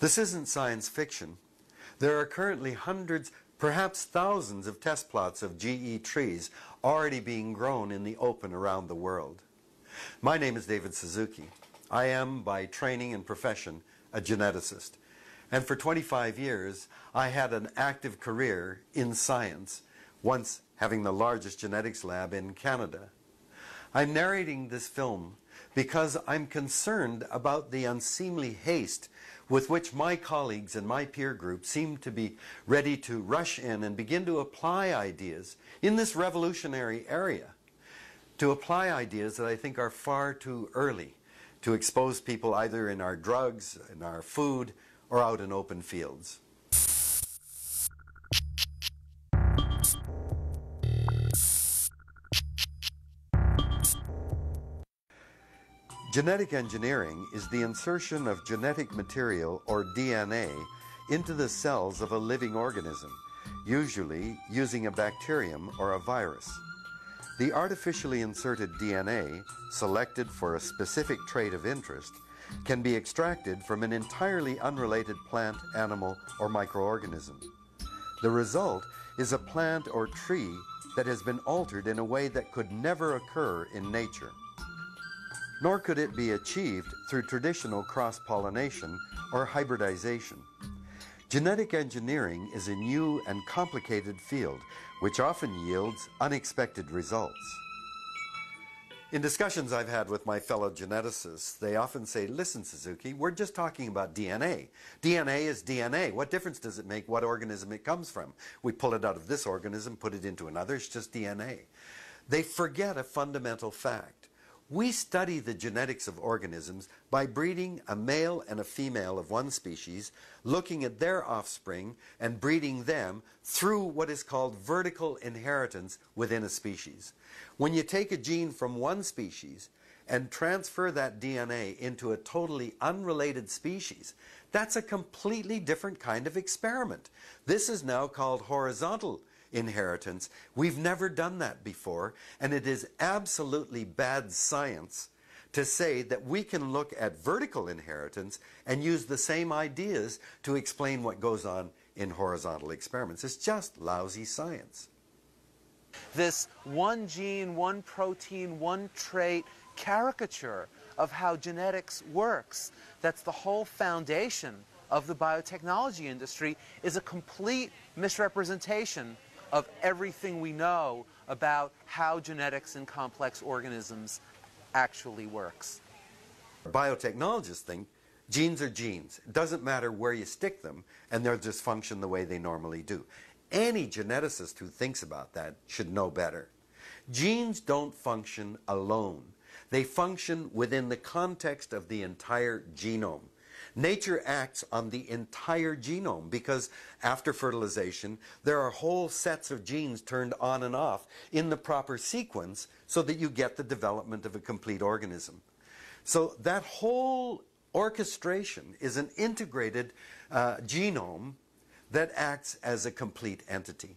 This isn't science fiction. There are currently hundreds, perhaps thousands of test plots of GE trees already being grown in the open around the world. My name is David Suzuki. I am, by training and profession, a geneticist. And for 25 years, I had an active career in science, once having the largest genetics lab in Canada. I'm narrating this film because I'm concerned about the unseemly haste with which my colleagues and my peer group seem to be ready to rush in and begin to apply ideas in this revolutionary area, to apply ideas that I think are far too early to expose people either in our drugs, in our food, or out in open fields. Genetic engineering is the insertion of genetic material, or DNA, into the cells of a living organism, usually using a bacterium or a virus. The artificially inserted DNA, selected for a specific trait of interest, can be extracted from an entirely unrelated plant, animal, or microorganism. The result is a plant or tree that has been altered in a way that could never occur in nature. Nor could it be achieved through traditional cross-pollination or hybridization. Genetic engineering is a new and complicated field which often yields unexpected results. In discussions I've had with my fellow geneticists, they often say, listen, Suzuki, we're just talking about DNA. DNA is DNA. What difference does it make what organism it comes from? We pull it out of this organism, put it into another, it's just DNA. They forget a fundamental fact. We study the genetics of organisms by breeding a male and a female of one species, looking at their offspring and breeding them through what is called vertical inheritance within a species. When you take a gene from one species and transfer that DNA into a totally unrelated species, that's a completely different kind of experiment. This is now called horizontal inheritance. We've never done that before, and it is absolutely bad science to say that we can look at vertical inheritance and use the same ideas to explain what goes on in horizontal experiments. It's just lousy science. This one gene, one protein, one trait caricature of how genetics works, that's the whole foundation of the biotechnology industry, is a complete misrepresentation of everything we know about how genetics in complex organisms actually works. Biotechnologists think genes are genes. It doesn't matter where you stick them, and they'll just function the way they normally do. Any geneticist who thinks about that should know better. Genes don't function alone. They function within the context of the entire genome. Nature acts on the entire genome because after fertilization, there are whole sets of genes turned on and off in the proper sequence so that you get the development of a complete organism. So that whole orchestration is an integrated genome that acts as a complete entity.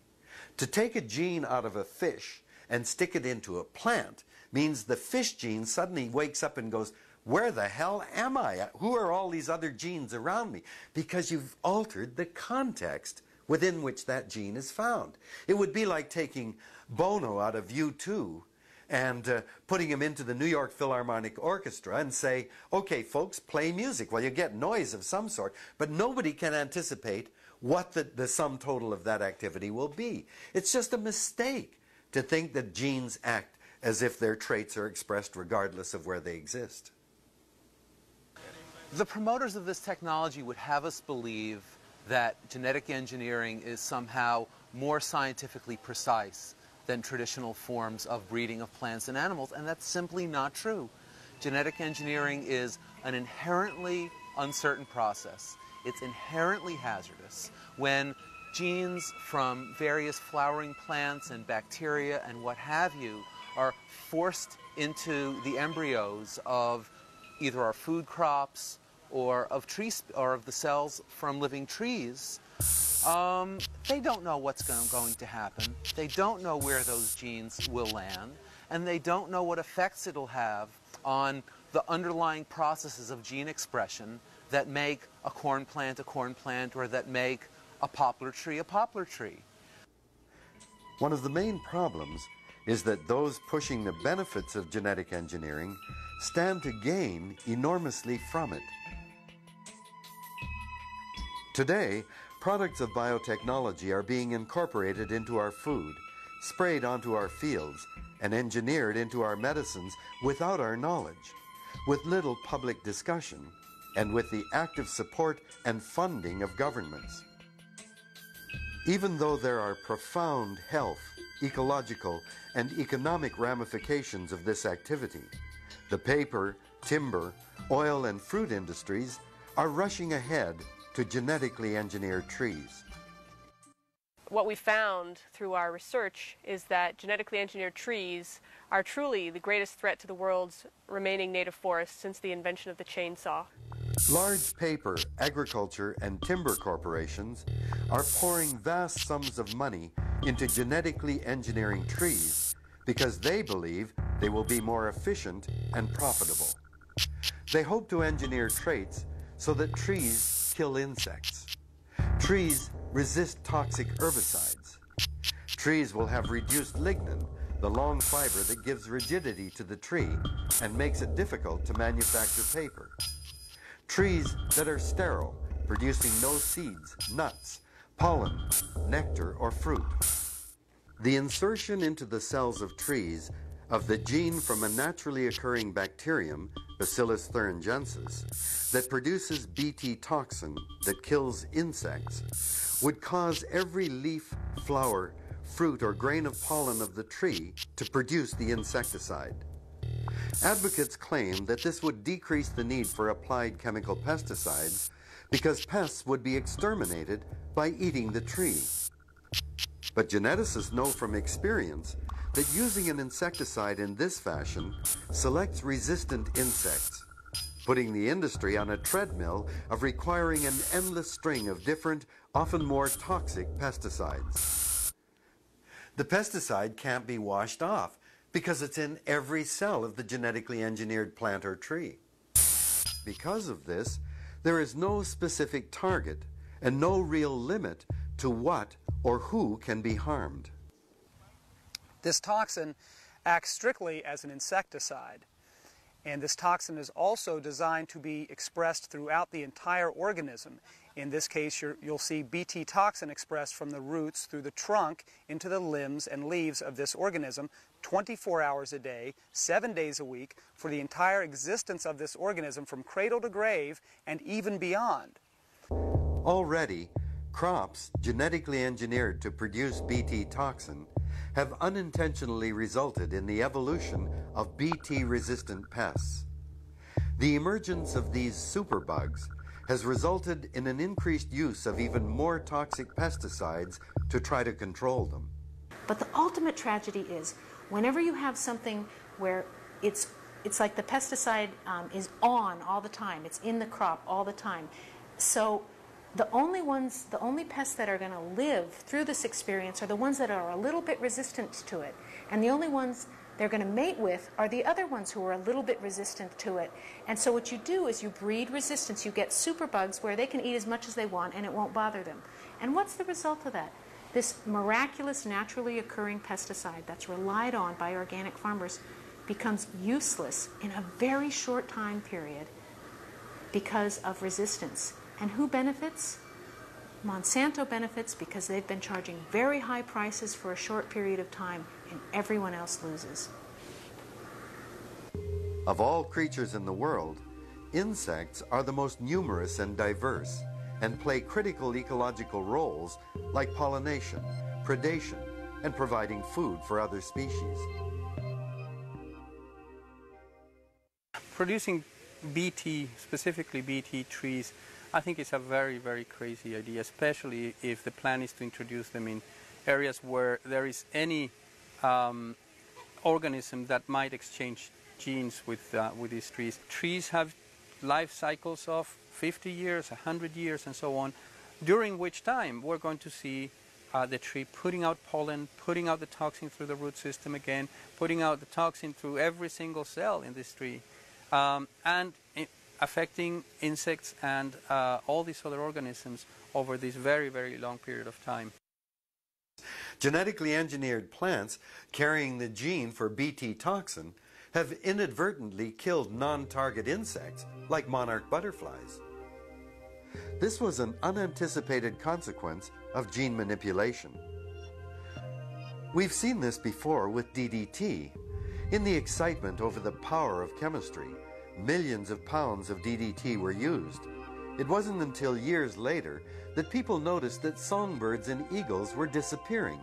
To take a gene out of a fish and stick it into a plant means the fish gene suddenly wakes up and goes, where the hell am I? Who are all these other genes around me? Because you've altered the context within which that gene is found. It would be like taking Bono out of U2 and putting him into the New York Philharmonic Orchestra and say, okay, folks, play music. Well, you get noise of some sort, but nobody can anticipate what the sum total of that activity will be. It's just a mistake to think that genes act as if their traits are expressed regardless of where they exist. The promoters of this technology would have us believe that genetic engineering is somehow more scientifically precise than traditional forms of breeding of plants and animals, and that's simply not true. Genetic engineering is an inherently uncertain process. It's inherently hazardous. When genes from various flowering plants and bacteria and what have you are forced into the embryos of either our food crops or of the cells from living trees, they don't know what's going to happen. They don't know where those genes will land, and they don't know what effects it'll have on the underlying processes of gene expression that make a corn plant, or that make a poplar tree. One of the main problems is that those pushing the benefits of genetic engineering stand to gain enormously from it. Today, products of biotechnology are being incorporated into our food, sprayed onto our fields, and engineered into our medicines without our knowledge, with little public discussion, and with the active support and funding of governments. Even though there are profound health, ecological, and economic ramifications of this activity, the paper, timber, oil, and fruit industries are rushing ahead to genetically engineer trees. What we found through our research is that genetically engineered trees are truly the greatest threat to the world's remaining native forests since the invention of the chainsaw. Large paper, agriculture, and timber corporations are pouring vast sums of money into genetically engineering trees because they believe they will be more efficient and profitable. They hope to engineer traits so that trees kill insects. Trees resist toxic herbicides. Trees will have reduced lignin, the long fiber that gives rigidity to the tree and makes it difficult to manufacture paper. Trees that are sterile, producing no seeds, nuts, pollen, nectar, or fruit. The insertion into the cells of trees of the gene from a naturally occurring bacterium, Bacillus thuringiensis, that produces Bt toxin that kills insects, would cause every leaf, flower, fruit, or grain of pollen of the tree to produce the insecticide. Advocates claim that this would decrease the need for applied chemical pesticides because pests would be exterminated by eating the tree. But geneticists know from experience that using an insecticide in this fashion selects resistant insects, putting the industry on a treadmill of requiring an endless string of different, often more toxic pesticides. The pesticide can't be washed off because it's in every cell of the genetically engineered plant or tree. Because of this, there is no specific target and no real limit to what or who can be harmed. This toxin acts strictly as an insecticide, and this toxin is also designed to be expressed throughout the entire organism. In this case, you'll see Bt toxin expressed from the roots through the trunk into the limbs and leaves of this organism 24 hours a day, 7 days a week, for the entire existence of this organism from cradle to grave and even beyond. Already, crops genetically engineered to produce Bt toxin have unintentionally resulted in the evolution of Bt-resistant pests. The emergence of these superbugs has resulted in an increased use of even more toxic pesticides to try to control them. But the ultimate tragedy is whenever you have something where it's like the pesticide is on all the time, it's in the crop all the time. So the only pests that are going to live through this experience are the ones that are a little bit resistant to it. And the only ones they're going to mate with are the other ones who are a little bit resistant to it. And so what you do is you breed resistance. You get superbugs where they can eat as much as they want and it won't bother them. And what's the result of that? This miraculous, naturally occurring pesticide that's relied on by organic farmers becomes useless in a very short time period because of resistance. And who benefits? Monsanto benefits because they've been charging very high prices for a short period of time, and everyone else loses. Of all creatures in the world, insects are the most numerous and diverse, and play critical ecological roles like pollination, predation, and providing food for other species. Producing Bt, specifically Bt trees, I think it's a very, very crazy idea, especially if the plan is to introduce them in areas where there is any organism that might exchange genes with these trees. Trees have life cycles of 50 years, 100 years, and so on, during which time we're going to see the tree putting out pollen, putting out the toxin through the root system again, putting out the toxin through every single cell in this tree. And affecting insects and all these other organisms over this very, very long period of time. Genetically engineered plants carrying the gene for Bt toxin have inadvertently killed non-target insects like monarch butterflies. This was an unanticipated consequence of gene manipulation. We've seen this before with DDT. In the excitement over the power of chemistry, millions of pounds of DDT were used. It wasn't until years later that people noticed that songbirds and eagles were disappearing,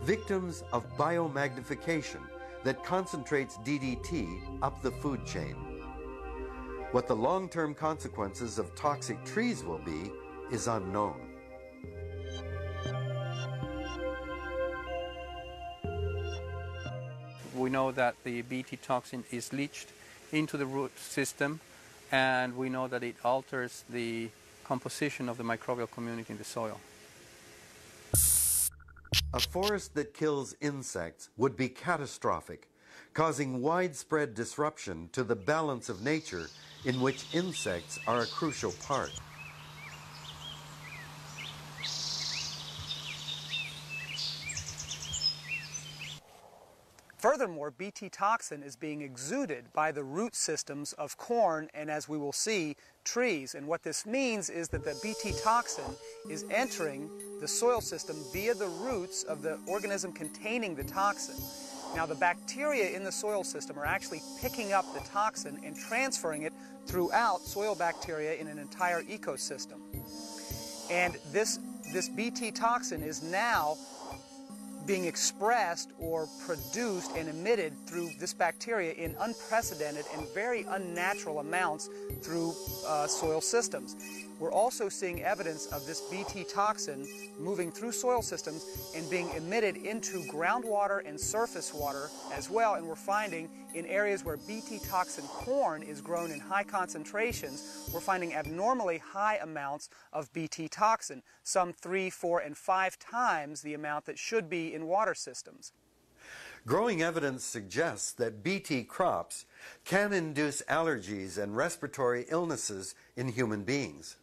victims of biomagnification that concentrates DDT up the food chain. What the long-term consequences of toxic trees will be is unknown. We know that the Bt toxin is leached into the root system, and we know that it alters the composition of the microbial community in the soil. A forest that kills insects would be catastrophic, causing widespread disruption to the balance of nature in which insects are a crucial part. Furthermore, Bt toxin is being exuded by the root systems of corn and, as we will see, trees. And what this means is that the Bt toxin is entering the soil system via the roots of the organism containing the toxin. Now, the bacteria in the soil system are actually picking up the toxin and transferring it throughout soil bacteria in an entire ecosystem. And this Bt toxin is now being expressed or produced and emitted through this bacteria in unprecedented and very unnatural amounts through soil systems. We're also seeing evidence of this Bt toxin moving through soil systems and being emitted into groundwater and surface water as well, and we're finding in areas where Bt toxin corn is grown in high concentrations, we're finding abnormally high amounts of Bt toxin, some 3, 4, and 5 times the amount that should be in water systems. Growing evidence suggests that Bt crops can induce allergies and respiratory illnesses in human beings.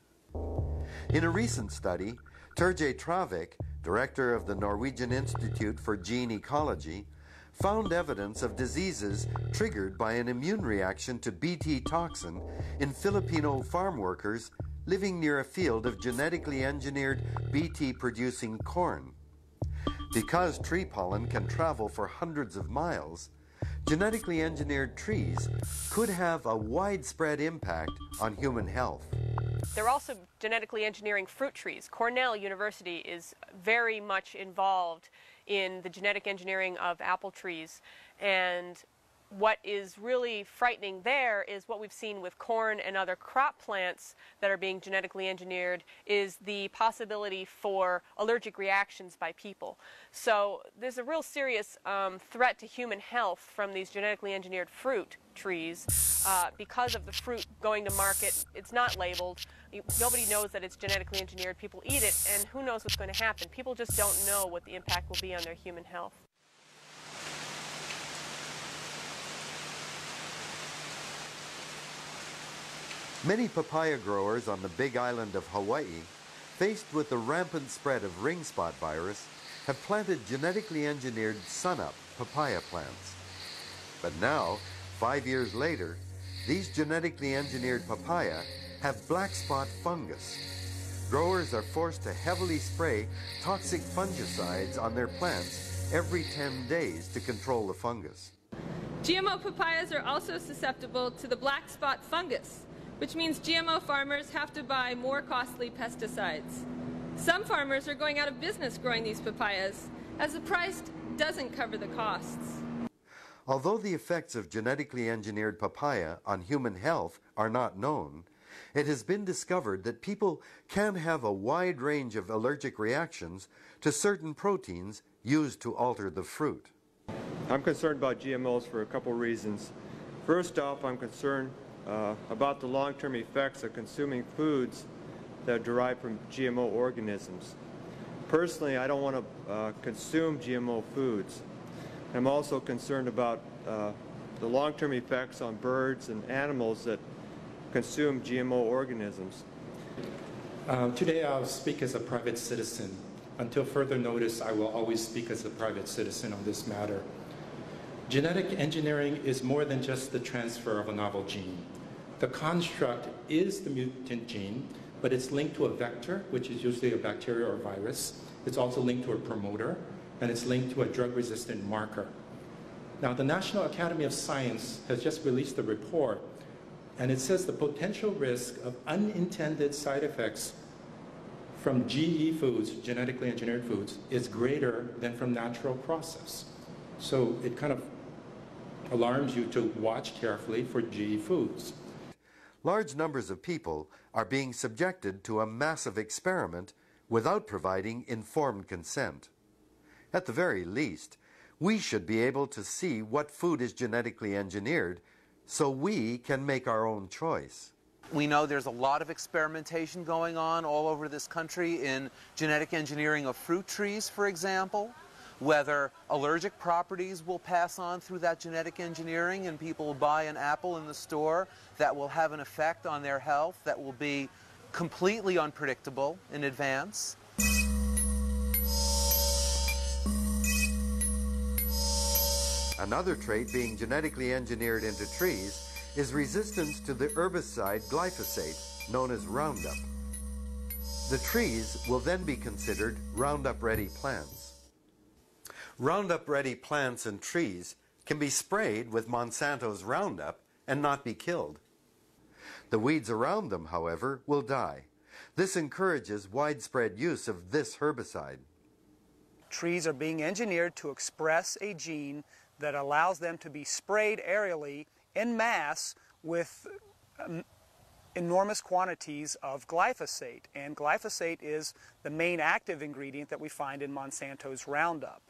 In a recent study, Terje Travik, director of the Norwegian Institute for Gene Ecology, found evidence of diseases triggered by an immune reaction to Bt toxin in Filipino farm workers living near a field of genetically engineered Bt-producing corn. Because tree pollen can travel for hundreds of miles, genetically engineered trees could have a widespread impact on human health. They're also genetically engineering fruit trees. Cornell University is very much involved in the genetic engineering of apple trees, and what is really frightening there is what we've seen with corn and other crop plants that are being genetically engineered is the possibility for allergic reactions by people. So there's a real serious threat to human health from these genetically engineered fruit trees because of the fruit going to market. It's not labeled. Nobody knows that it's genetically engineered. People eat it, and who knows what's going to happen. People just don't know what the impact will be on their human health. Many papaya growers on the Big Island of Hawaii, faced with the rampant spread of ring spot virus, have planted genetically engineered sunup papaya plants. But now, 5 years later, these genetically engineered papaya have black spot fungus. Growers are forced to heavily spray toxic fungicides on their plants every 10 days to control the fungus. GMO papayas are also susceptible to the black spot fungus, which means GMO farmers have to buy more costly pesticides. Some farmers are going out of business growing these papayas, as the price doesn't cover the costs. Although the effects of genetically engineered papaya on human health are not known, it has been discovered that people can have a wide range of allergic reactions to certain proteins used to alter the fruit. I'm concerned about GMOs for a couple reasons. First off, I'm concerned about the long-term effects of consuming foods that are derived from GMO organisms. Personally, I don't want to consume GMO foods. I'm also concerned about the long-term effects on birds and animals that consume GMO organisms? Today I'll speak as a private citizen. Until further notice, I will always speak as a private citizen on this matter. Genetic engineering is more than just the transfer of a novel gene. The construct is the mutant gene, but it's linked to a vector, which is usually a bacteria or virus. It's also linked to a promoter, and it's linked to a drug-resistant marker. Now, the National Academy of Science has just released a report, and it says the potential risk of unintended side effects from GE foods, genetically engineered foods, is greater than from natural process. So it kind of alarms you to watch carefully for GE foods. Large numbers of people are being subjected to a massive experiment without providing informed consent. At the very least, we should be able to see what food is genetically engineered so we can make our own choice. We know there's a lot of experimentation going on all over this country in genetic engineering of fruit trees, for example, whether allergic properties will pass on through that genetic engineering and people will buy an apple in the store that will have an effect on their health that will be completely unpredictable in advance. Another trait being genetically engineered into trees is resistance to the herbicide glyphosate, known as Roundup. The trees will then be considered Roundup-ready plants. Roundup-ready plants and trees can be sprayed with Monsanto's Roundup and not be killed. The weeds around them, however, will die. This encourages widespread use of this herbicide. Trees are being engineered to express a gene that allows them to be sprayed aerially en masse with enormous quantities of glyphosate. And glyphosate is the main active ingredient that we find in Monsanto's Roundup.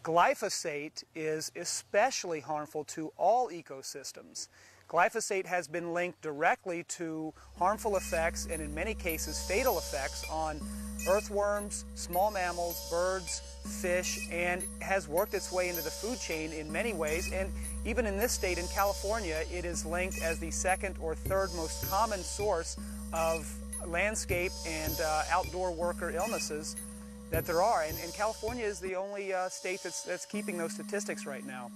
Glyphosate is especially harmful to all ecosystems. Glyphosate has been linked directly to harmful effects and in many cases fatal effects on earthworms, small mammals, birds, fish, and has worked its way into the food chain in many ways. And even in this state, in California, it is linked as the second or third most common source of landscape and outdoor worker illnesses that there are. And California is the only state that's keeping those statistics right now.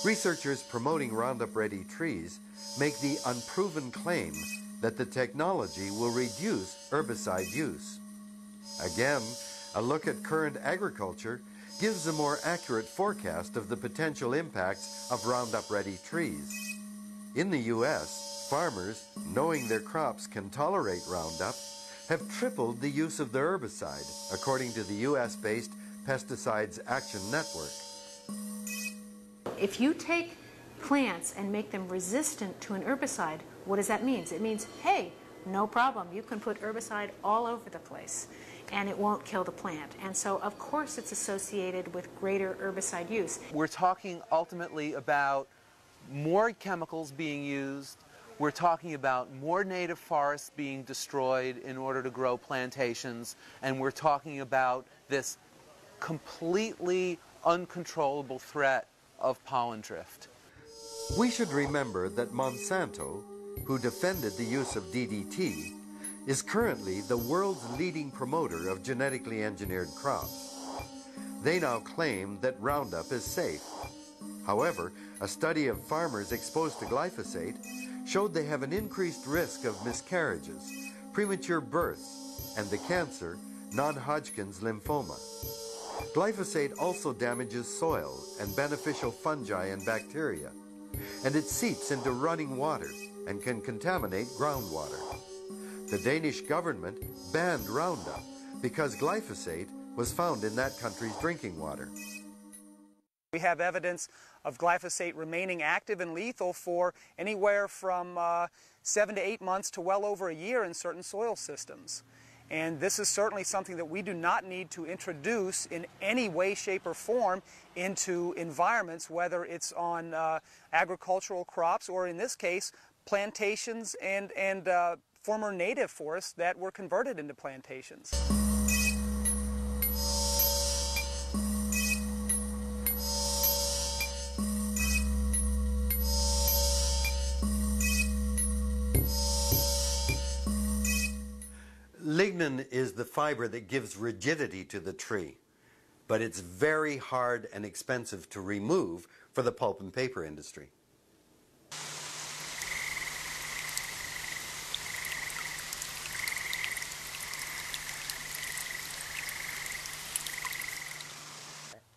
Researchers promoting Roundup-ready trees make the unproven claim that the technology will reduce herbicide use. Again, a look at current agriculture gives a more accurate forecast of the potential impacts of Roundup-ready trees. In the U.S., farmers, knowing their crops can tolerate Roundup, have tripled the use of the herbicide, according to the U.S.-based Pesticides Action Network. If you take plants and make them resistant to an herbicide, what does that mean? It means, hey, no problem, you can put herbicide all over the place and it won't kill the plant. And so, of course, it's associated with greater herbicide use. We're talking ultimately about more chemicals being used. We're talking about more native forests being destroyed in order to grow plantations. And we're talking about this completely uncontrollable threat of pollen drift. We should remember that Monsanto, who defended the use of DDT, is currently the world's leading promoter of genetically engineered crops. They now claim that Roundup is safe. However, a study of farmers exposed to glyphosate showed they have an increased risk of miscarriages, premature births, and the cancer, non-Hodgkin's lymphoma. Glyphosate also damages soil and beneficial fungi and bacteria, and it seeps into running water and can contaminate groundwater. The Danish government banned Roundup because glyphosate was found in that country's drinking water. We have evidence of glyphosate remaining active and lethal for anywhere from 7 to 8 months to well over a year in certain soil systems. And this is certainly something that we do not need to introduce in any way, shape, or form into environments, whether it's on agricultural crops or, in this case, plantations and former native forests that were converted into plantations. Lignin is the fiber that gives rigidity to the tree, but it's very hard and expensive to remove for the pulp and paper industry.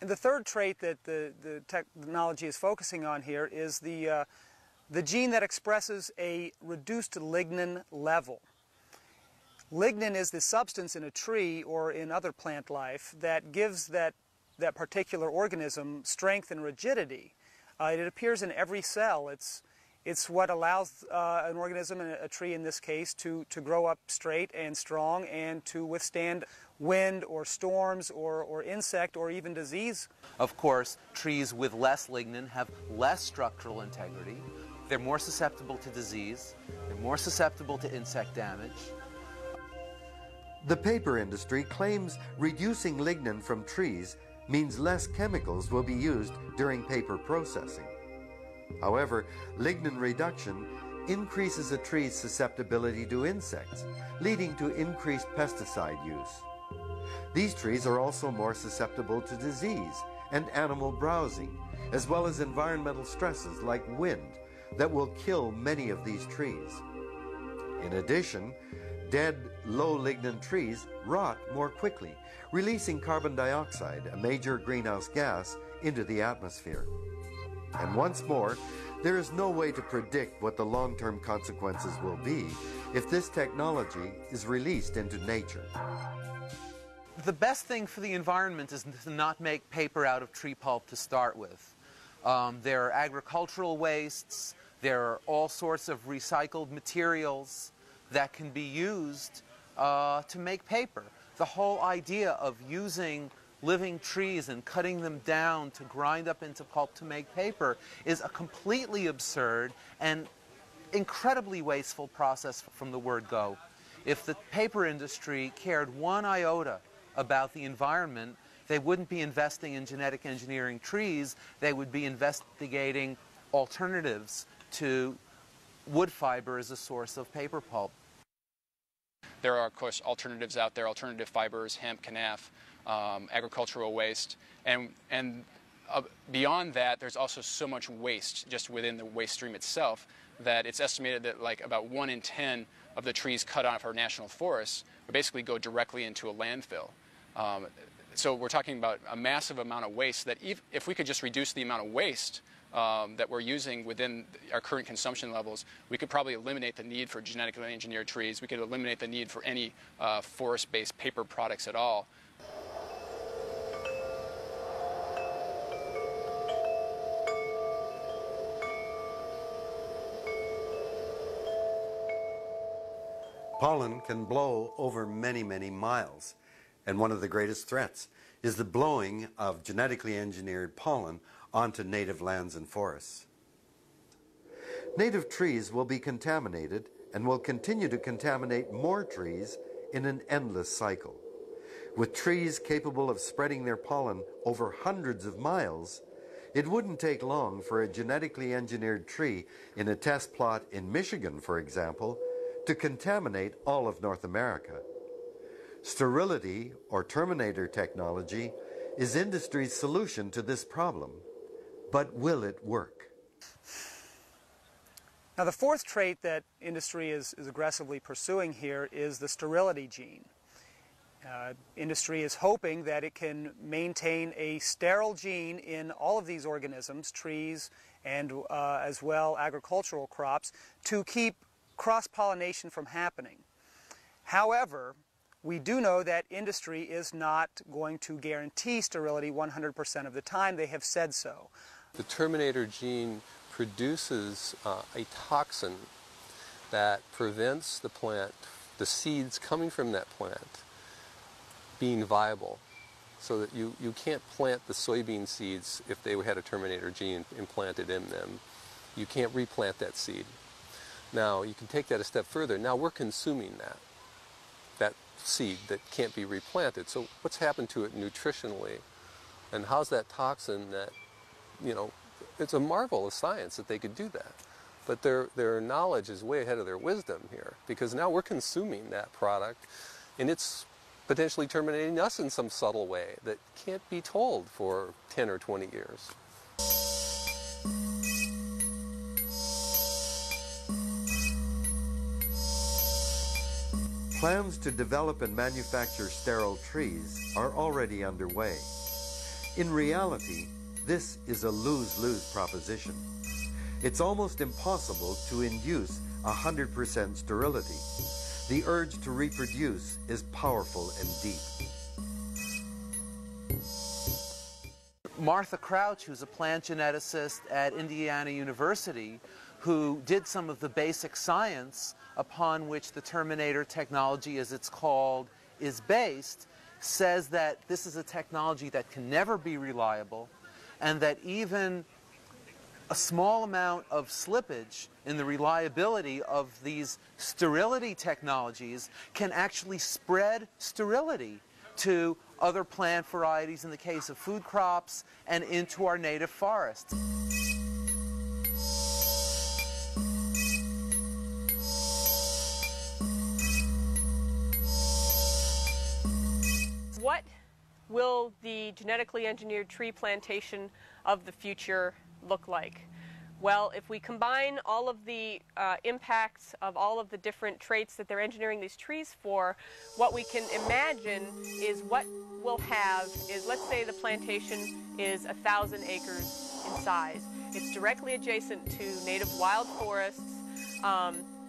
And the third trait that the technology is focusing on here is the gene that expresses a reduced lignin level. Lignin is the substance in a tree or in other plant life that gives that particular organism strength and rigidity. It appears in every cell. It's what allows an organism, a tree in this case, to grow up straight and strong and to withstand wind or storms or insect or even disease. Of course, trees with less lignin have less structural integrity. They're more susceptible to disease. They're more susceptible to insect damage. The paper industry claims reducing lignin from trees means less chemicals will be used during paper processing. However, lignin reduction increases a tree's susceptibility to insects, leading to increased pesticide use. These trees are also more susceptible to disease and animal browsing, as well as environmental stresses like wind that will kill many of these trees. In addition, dead, low lignin trees rot more quickly, releasing carbon dioxide, a major greenhouse gas, into the atmosphere. And once more, there is no way to predict what the long-term consequences will be if this technology is released into nature. The best thing for the environment is to not make paper out of tree pulp to start with. There are agricultural wastes, there are all sorts of recycled materials that can be used to make paper. The whole idea of using living trees and cutting them down to grind up into pulp to make paper is a completely absurd and incredibly wasteful process from the word go. If the paper industry cared one iota about the environment, they wouldn't be investing in genetic engineering trees, they would be investigating alternatives to wood fiber as a source of paper pulp. There are, of course, alternatives out there, alternative fibers, hemp, canaf, agricultural waste, and beyond that, there's also so much waste just within the waste stream itself that it's estimated that like about 1 in 10 of the trees cut off our national forests would basically go directly into a landfill. So we're talking about a massive amount of waste that if we could just reduce the amount of waste that we're using within our current consumption levels, we could probably eliminate the need for genetically engineered trees. We could eliminate the need for any forest-based paper products at all. Pollen can blow over many, many miles, and one of the greatest threats is the blowing of genetically engineered pollen onto native lands and forests. Native trees will be contaminated and will continue to contaminate more trees in an endless cycle. With trees capable of spreading their pollen over hundreds of miles, it wouldn't take long for a genetically engineered tree in a test plot in Michigan, for example, to contaminate all of North America. Sterility, or terminator technology, is industry's solution to this problem. But will it work? Now, the fourth trait that industry is aggressively pursuing here is the sterility gene. Industry is hoping that it can maintain a sterile gene in all of these organisms, trees and as well agricultural crops, to keep cross-pollination from happening. However, we do know that industry is not going to guarantee sterility 100% of the time. They have said so. The terminator gene produces a toxin that prevents the plant, the seeds coming from that plant, being viable. So that you can't plant the soybean seeds if they had a terminator gene implanted in them. You can't replant that seed. Now, you can take that a step further. Now we're consuming that seed that can't be replanted. So what's happened to it nutritionally? And how's that toxin that, you know, it's a marvel of science that they could do that. But their knowledge is way ahead of their wisdom here, because now we're consuming that product, and it's potentially terminating us in some subtle way that can't be told for 10 or 20 years. Plans to develop and manufacture sterile trees are already underway. In reality, this is a lose-lose proposition. It's almost impossible to induce 100% sterility. The urge to reproduce is powerful and deep. Martha Crouch, who's a plant geneticist at Indiana University, who did some of the basic science upon which the Terminator technology, as it's called, is based, says that this is a technology that can never be reliable, and that even a small amount of slippage in the reliability of these sterility technologies can actually spread sterility to other plant varieties in the case of food crops and into our native forests. What will the genetically engineered tree plantation of the future look like? Well, if we combine all of the impacts of all of the different traits that they're engineering these trees for, what we can imagine is what we'll have is, let's say the plantation is 1,000 acres in size. It's directly adjacent to native wild forests.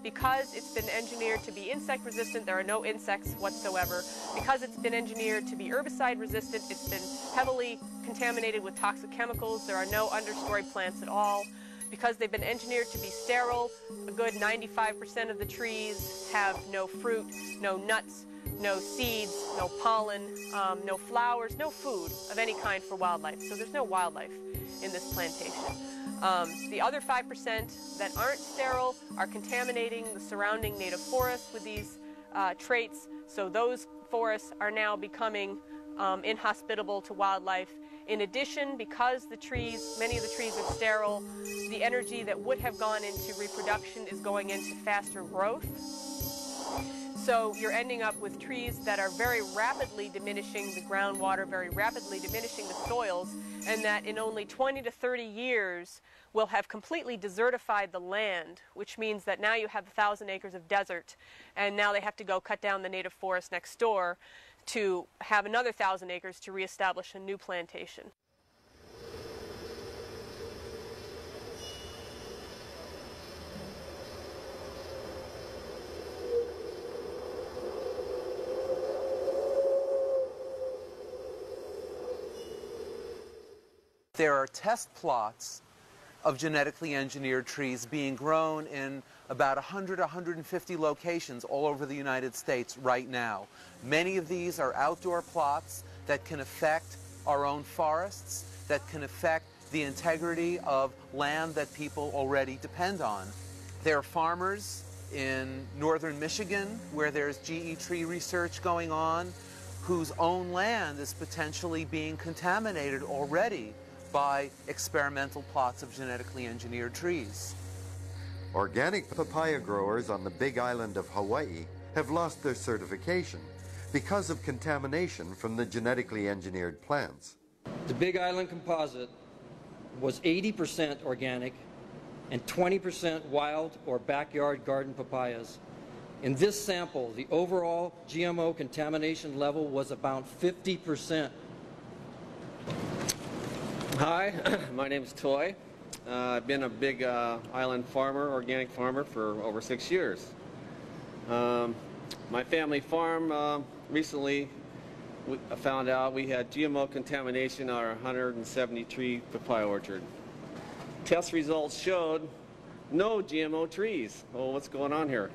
Because it's been engineered to be insect resistant, there are no insects whatsoever. Because it's been engineered to be herbicide resistant, it's been heavily contaminated with toxic chemicals. There are no understory plants at all. Because they've been engineered to be sterile, a good 95% of the trees have no fruit, no nuts, no seeds, no pollen, no flowers, no food of any kind for wildlife. So there's no wildlife in this plantation. The other 5% that aren't sterile are contaminating the surrounding native forests with these traits. So those forests are now becoming inhospitable to wildlife. In addition, because the trees, many of the trees are sterile, the energy that would have gone into reproduction is going into faster growth. So you're ending up with trees that are very rapidly diminishing the groundwater, very rapidly diminishing the soils, and that in only 20 to 30 years will have completely desertified the land, which means that now you have 1,000 acres of desert, and now they have to go cut down the native forest next door to have another 1,000 acres to reestablish a new plantation. There are test plots of genetically engineered trees being grown in about 100, 150 locations all over the United States right now. Many of these are outdoor plots that can affect our own forests, that can affect the integrity of land that people already depend on. There are farmers in northern Michigan where there's GE tree research going on, whose own land is potentially being contaminated already by experimental plots of genetically engineered trees. Organic papaya growers on the Big Island of Hawaii have lost their certification because of contamination from the genetically engineered plants. The Big Island composite was 80% organic and 20% wild or backyard garden papayas. In this sample, the overall GMO contamination level was about 50%. Hi, my name is Toy. I've been a Big Island farmer, organic farmer, for over 6 years. My family farm recently found out we had GMO contamination on our 170-tree papaya orchard. Test results showed no GMO trees. Oh, what's going on here?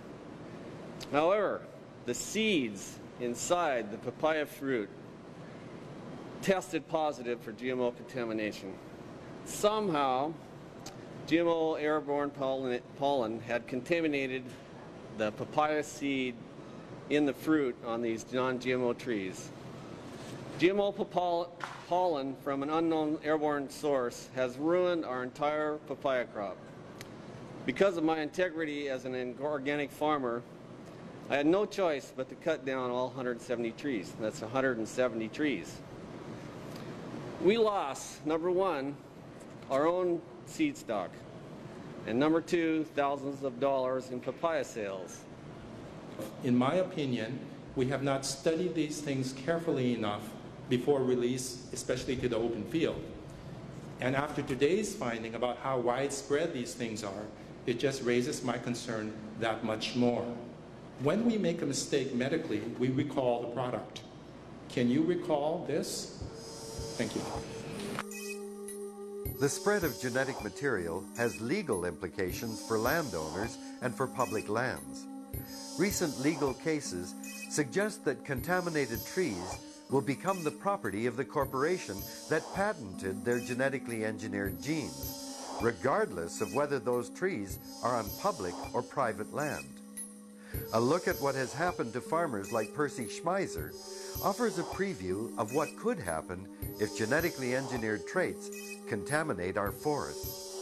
However, the seeds inside the papaya fruit tested positive for GMO contamination. Somehow, GMO airborne pollen had contaminated the papaya seed in the fruit on these non-GMO trees. GMO pollen from an unknown airborne source has ruined our entire papaya crop. Because of my integrity as an organic farmer, I had no choice but to cut down all 170 trees. That's 170 trees. We lost, number one, our own seed stock, and number two, thousands of dollars in papaya sales. In my opinion, we have not studied these things carefully enough before release, especially to the open field. And after today's finding about how widespread these things are, it just raises my concern that much more. When we make a mistake medically, we recall the product. Can you recall this? Thank you. The spread of genetic material has legal implications for landowners and for public lands. Recent legal cases suggest that contaminated trees will become the property of the corporation that patented their genetically engineered genes, regardless of whether those trees are on public or private land. A look at what has happened to farmers like Percy Schmeiser offers a preview of what could happen if genetically engineered traits contaminate our forests.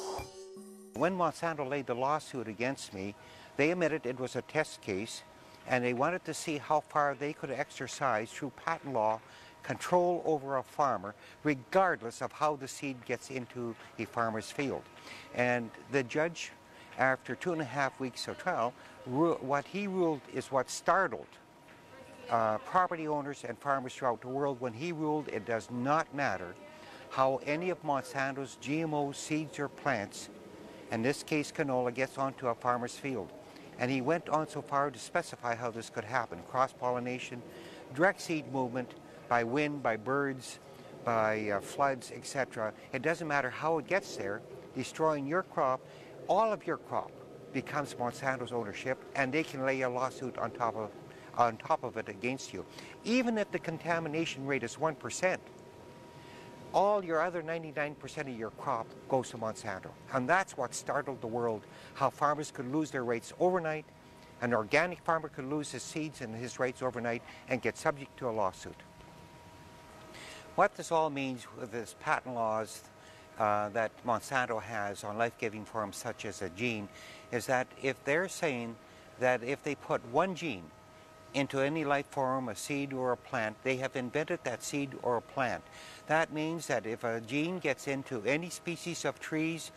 When Monsanto laid the lawsuit against me, they admitted it was a test case, and they wanted to see how far they could exercise through patent law control over a farmer, regardless of how the seed gets into a farmer's field. And the judge, after 2.5 weeks of trial, what he ruled is what startled property owners and farmers throughout the world when he ruled it does not matter how any of Monsanto's GMO seeds or plants, in this case canola, gets onto a farmer's field. And he went on so far to specify how this could happen: cross-pollination, direct seed movement, by wind, by birds, by floods, etc. It doesn't matter how it gets there, destroying your crop. All of your crop becomes Monsanto's ownership, and they can lay a lawsuit on top of it against you. Even if the contamination rate is 1%, all your other 99% of your crop goes to Monsanto. And that's what startled the world, how farmers could lose their rights overnight. An organic farmer could lose his seeds and his rights overnight and get subject to a lawsuit. What this all means with this patent laws that Monsanto has on life-giving forms such as a gene is that if they're saying that if they put one gene into any life form, a seed or a plant, they have invented that seed or a plant. That means that if a gene gets into any species of trees,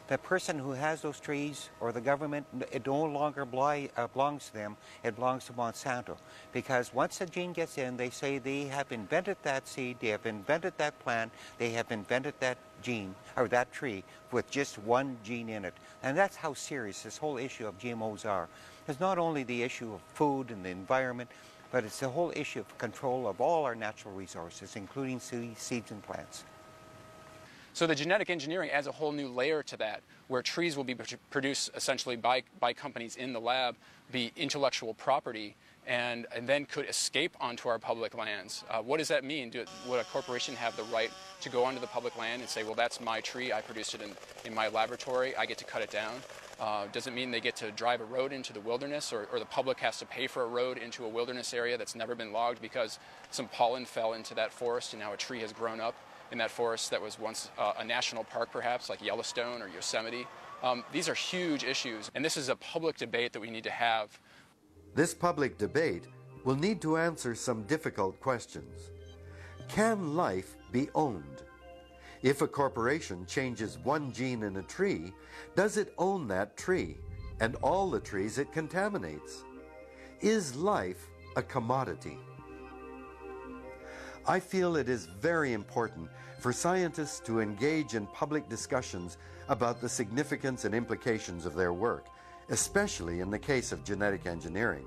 the person who has those trees or the government, it no longer belongs to them, it belongs to Monsanto. Because once a gene gets in, they say they have invented that seed, they have invented that plant, they have invented that gene, or that tree, with just one gene in it. And that's how serious this whole issue of GMOs are. It's not only the issue of food and the environment, but it's the whole issue of control of all our natural resources, including seeds and plants. So the genetic engineering adds a whole new layer to that, where trees will be produced essentially by companies in the lab, be intellectual property, and then could escape onto our public lands. What does that mean? Would a corporation have the right to go onto the public land and say, well, that's my tree, I produced it in my laboratory, I get to cut it down? Does it mean they get to drive a road into the wilderness, or the public has to pay for a road into a wilderness area that's never been logged because some pollen fell into that forest and now a tree has grown up in that forest that was once a national park perhaps, like Yellowstone or Yosemite? These are huge issues, and this is a public debate that we need to have. This public debate will need to answer some difficult questions. Can life be owned? If a corporation changes one gene in a tree, does it own that tree and all the trees it contaminates? Is life a commodity? I feel it is very important for scientists to engage in public discussions about the significance and implications of their work, especially in the case of genetic engineering,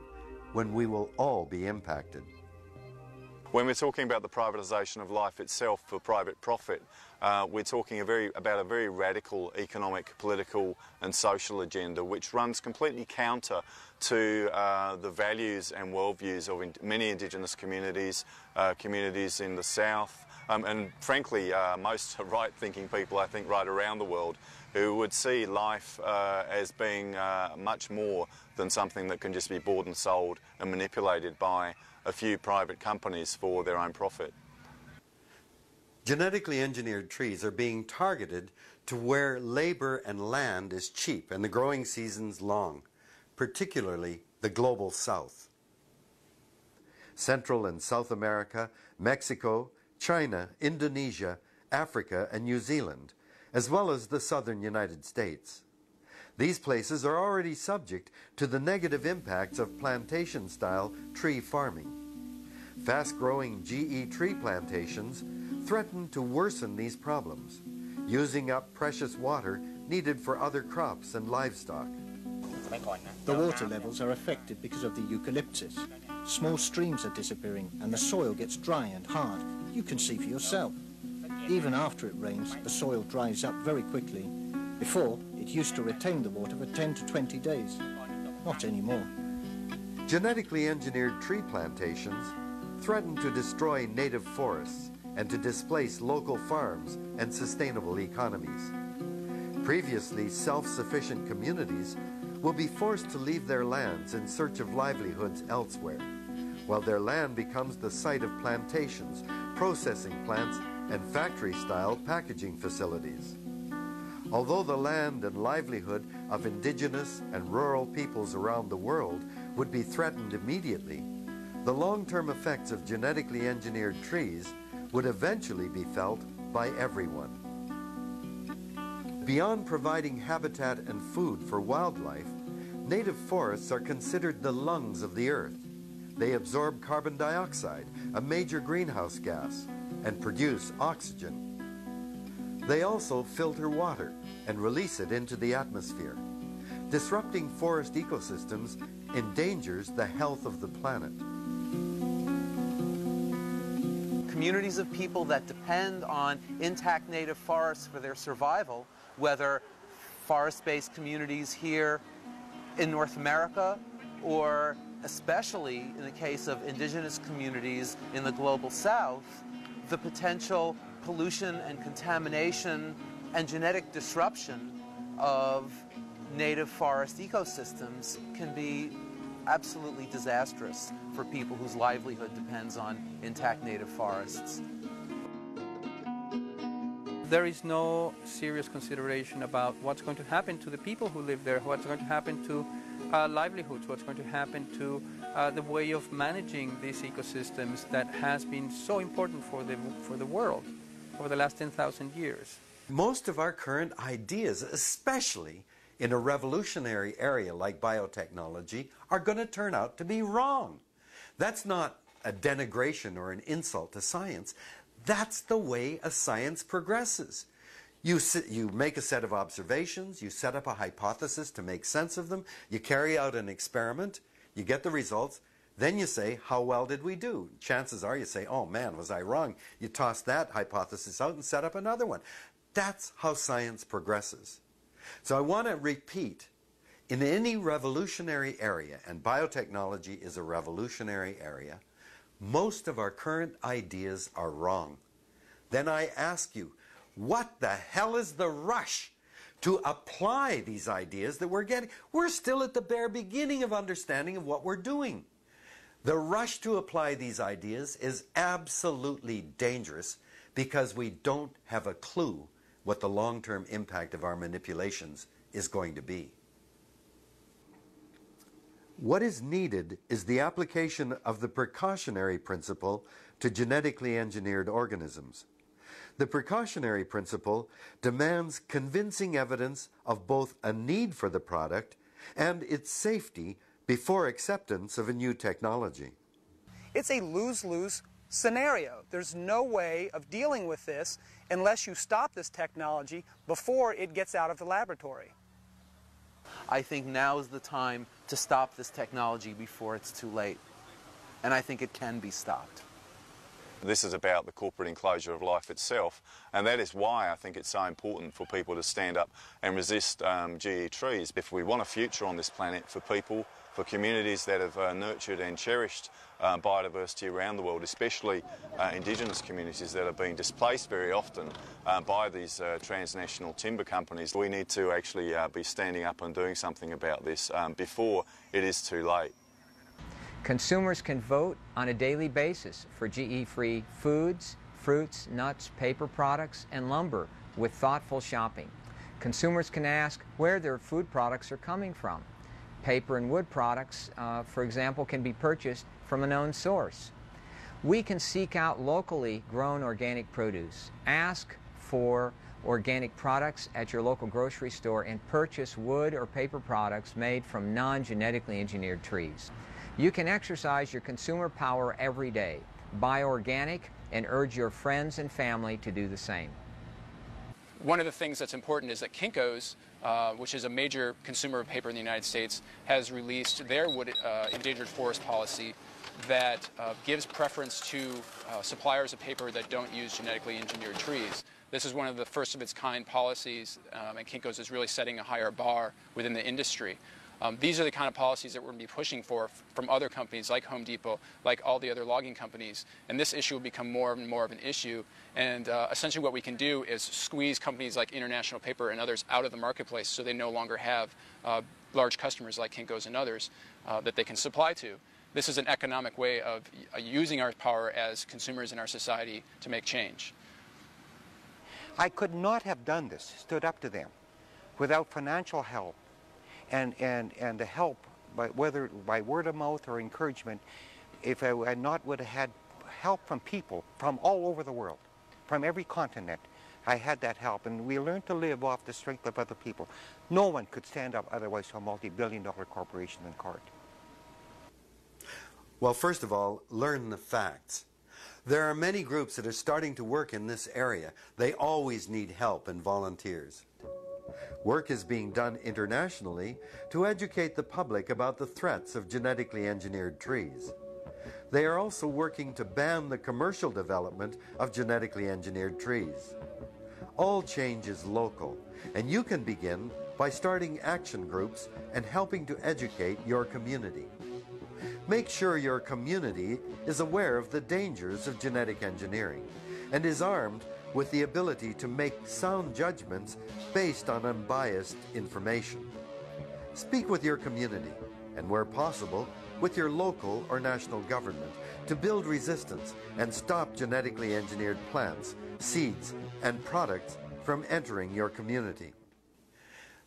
when we will all be impacted. When we're talking about the privatization of life itself for private profit, we're talking about a very radical economic, political and social agenda which runs completely counter to the values and worldviews of many Indigenous communities, communities in the South, and frankly most right-thinking people, I think, right around the world, who would see life as being much more than something that can just be bought and sold and manipulated by a few private companies for their own profit. Genetically engineered trees are being targeted to where labor and land is cheap and the growing seasons long, particularly the global south. Central and South America, Mexico, China, Indonesia, Africa, and New Zealand, as well as the southern United States. These places are already subject to the negative impacts of plantation-style tree farming. Fast-growing GE tree plantations threaten to worsen these problems, using up precious water needed for other crops and livestock. The water levels are affected because of the eucalyptus. Small streams are disappearing and the soil gets dry and hard. You can see for yourself. Even after it rains, the soil dries up very quickly. Before, it used to retain the water for 10 to 20 days. Not anymore. Genetically engineered tree plantations threaten to destroy native forests and to displace local farms and sustainable economies. Previously self-sufficient communities will be forced to leave their lands in search of livelihoods elsewhere, while their land becomes the site of plantations, processing plants, and factory-style packaging facilities. Although the land and livelihood of indigenous and rural peoples around the world would be threatened immediately, the long-term effects of genetically engineered trees would eventually be felt by everyone. Beyond providing habitat and food for wildlife, native forests are considered the lungs of the earth. They absorb carbon dioxide, a major greenhouse gas, and produce oxygen. They also filter water and release it into the atmosphere. Disrupting forest ecosystems endangers the health of the planet. Communities of people that depend on intact native forests for their survival, whether forest-based communities here in North America or especially in the case of indigenous communities in the global south, the potential pollution and contamination and genetic disruption of native forest ecosystems can be absolutely disastrous for people whose livelihood depends on intact native forests. There is no serious consideration about what's going to happen to the people who live there, what's going to happen to livelihoods, what's going to happen to the way of managing these ecosystems that has been so important for the world over the last 10,000 years. Most of our current ideas, especially in a revolutionary area like biotechnology, are going to turn out to be wrong. That's not a denigration or an insult to science. That's the way a science progresses. You make a set of observations, you set up a hypothesis to make sense of them, you carry out an experiment, you get the results, then you say, how well did we do? Chances are you say, oh man, was I wrong? You toss that hypothesis out and set up another one. That's how science progresses. So I want to repeat, in any revolutionary area, and biotechnology is a revolutionary area, most of our current ideas are wrong. Then I ask you, what the hell is the rush to apply these ideas that we're getting? We're still at the bare beginning of understanding of what we're doing. The rush to apply these ideas is absolutely dangerous because we don't have a clue what the long-term impact of our manipulations is going to be. What is needed is the application of the precautionary principle to genetically engineered organisms. The precautionary principle demands convincing evidence of both a need for the product and its safety before acceptance of a new technology. It's a lose-lose scenario. There's no way of dealing with this unless you stop this technology before it gets out of the laboratory. I think now is the time to stop this technology before it's too late. And I think it can be stopped. This is about the corporate enclosure of life itself, and that is why I think it's so important for people to stand up and resist GE trees. If we want a future on this planet for people, for communities that have nurtured and cherished biodiversity around the world, especially indigenous communities that are being displaced very often by these transnational timber companies, we need to actually be standing up and doing something about this before it is too late. Consumers can vote on a daily basis for GE-free foods, fruits, nuts, paper products, and lumber with thoughtful shopping. Consumers can ask where their food products are coming from. Paper and wood products, for example, can be purchased from a known source. We can seek out locally grown organic produce. Ask for organic products at your local grocery store and purchase wood or paper products made from non-genetically engineered trees. You can exercise your consumer power every day. Buy organic and urge your friends and family to do the same. One of the things that's important is that Kinko's, which is a major consumer of paper in the United States, has released their wood endangered forest policy that gives preference to suppliers of paper that don't use genetically engineered trees. This is one of the first of its kind policies, and Kinko's is really setting a higher bar within the industry. These are the kind of policies that we're going to be pushing for from other companies like Home Depot, like all the other logging companies. And this issue will become more and more of an issue. And essentially what we can do is squeeze companies like International Paper and others out of the marketplace so they no longer have large customers like Kinko's and others that they can supply to. This is an economic way of using our power as consumers in our society to make change. I could not have done this, stood up to them, without financial help and the help, whether by word of mouth or encouragement, if I would have had help from people from all over the world, from every continent. I had that help, and we learned to live off the strength of other people. No one could stand up otherwise to a multi-billion-dollar corporation than CART. Well, first of all, learn the facts. There are many groups that are starting to work in this area. They always need help and volunteers. Work is being done internationally to educate the public about the threats of genetically engineered trees. They are also working to ban the commercial development of genetically engineered trees. All change is local, and you can begin by starting action groups and helping to educate your community. Make sure your community is aware of the dangers of genetic engineering and is armed with the ability to make sound judgments based on unbiased information. Speak with your community and, where possible, with your local or national government to build resistance and stop genetically engineered plants, seeds, and products from entering your community.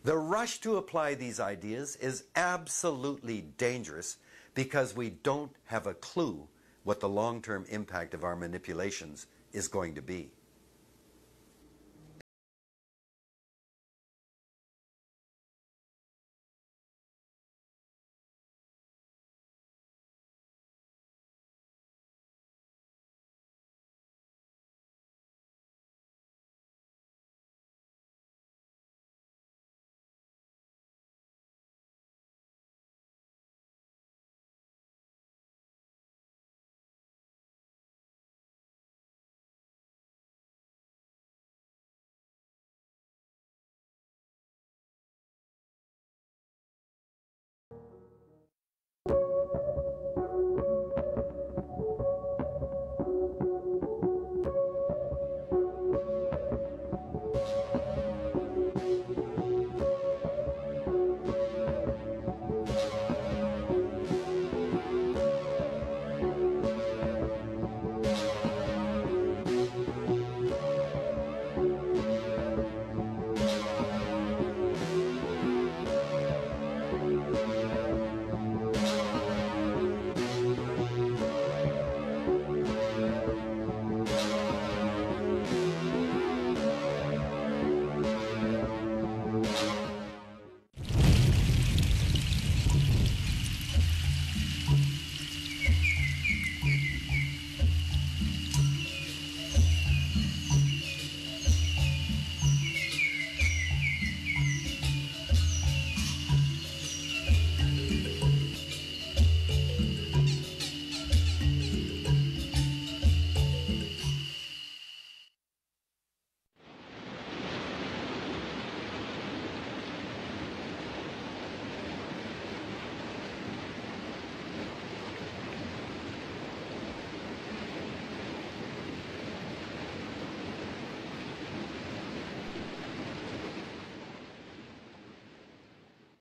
The rush to apply these ideas is absolutely dangerous because we don't have a clue what the long-term impact of our manipulations is going to be.